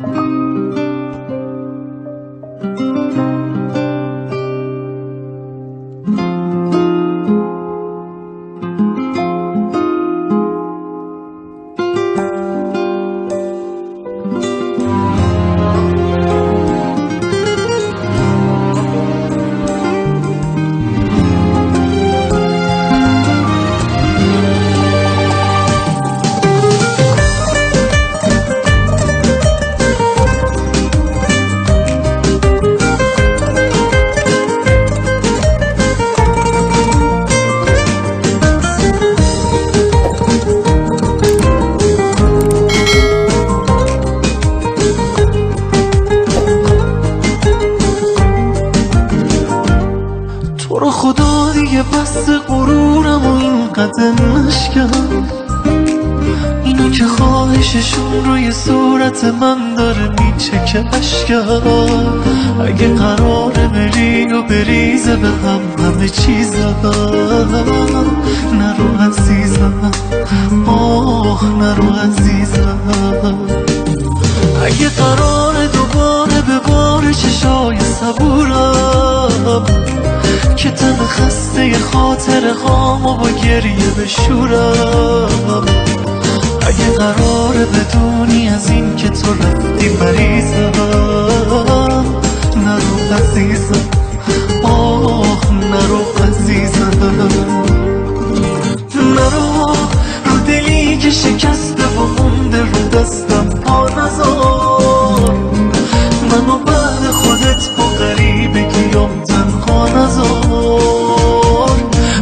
تو رو خدا دیگه بس غرورم و اینقدر نشکن، اینا که خواهششون روی صورت من داره میچکه اشکم. اگه قراره بری و بریزه به هم همه چیزم، نرو عزیزم، آه نرو عزیزم. اگه قراره دوباره به بار چشای صبورم که تن خسته خاطر خامو با گریه بشورم، اگه قراره بدونی از این که تو رفتی مریضم، نرو عزیزم، آه نرو عزیزم. نرو رو دلی که شکسته و مونده رو دستم پا نذار، منو بعد خودت با غریبگیام تنها نذار،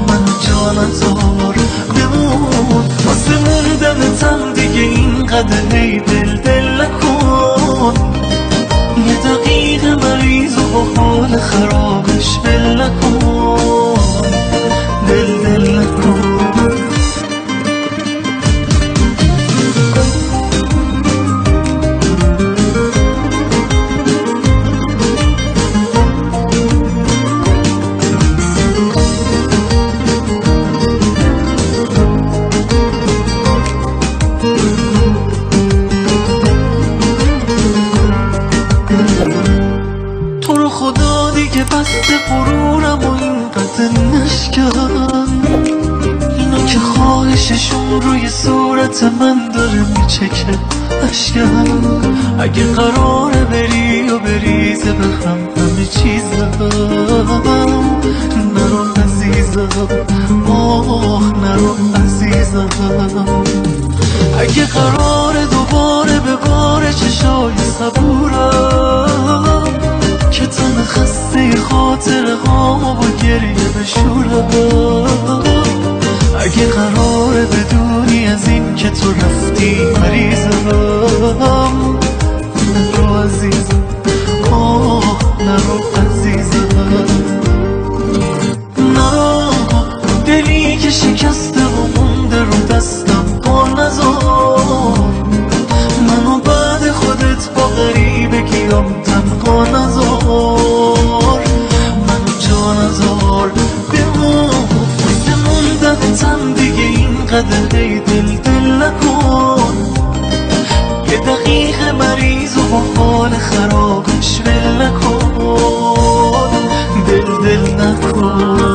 منو جا نذار بمون واسه موندنتم دیگه اینقدر هی دل نکن، یه دقیقه مریض و با حال خرابش ول نکن، دل نکن. تو رو خدا دیگه بست غرورم و اینقدر نشکن، اینا که خواهششون روی صورت من داره میچکه اشکم. اگه قراره بری و بریزه به هم همه چیزم، نرو عزیزم، آه نرو عزیزم. اگه قراره دوباره به بار چشای صبورم که تن خسته خاطر هامو با گریه بشورم، اگه قراره بدونی از این که تو رفتی مریضم، نرو عزیزم، آه نرو عزیزم. نرو دلی که شکسته و مونده رو دستم پا نذار، منو بعد خودت با غریبگیام تنها نذار، منو جا نذار بمون واسه موندنتم دیگه اینقدر هی دل نکن، یه دقیقه مریض و با حال خرابش ول نکن، دل نکن.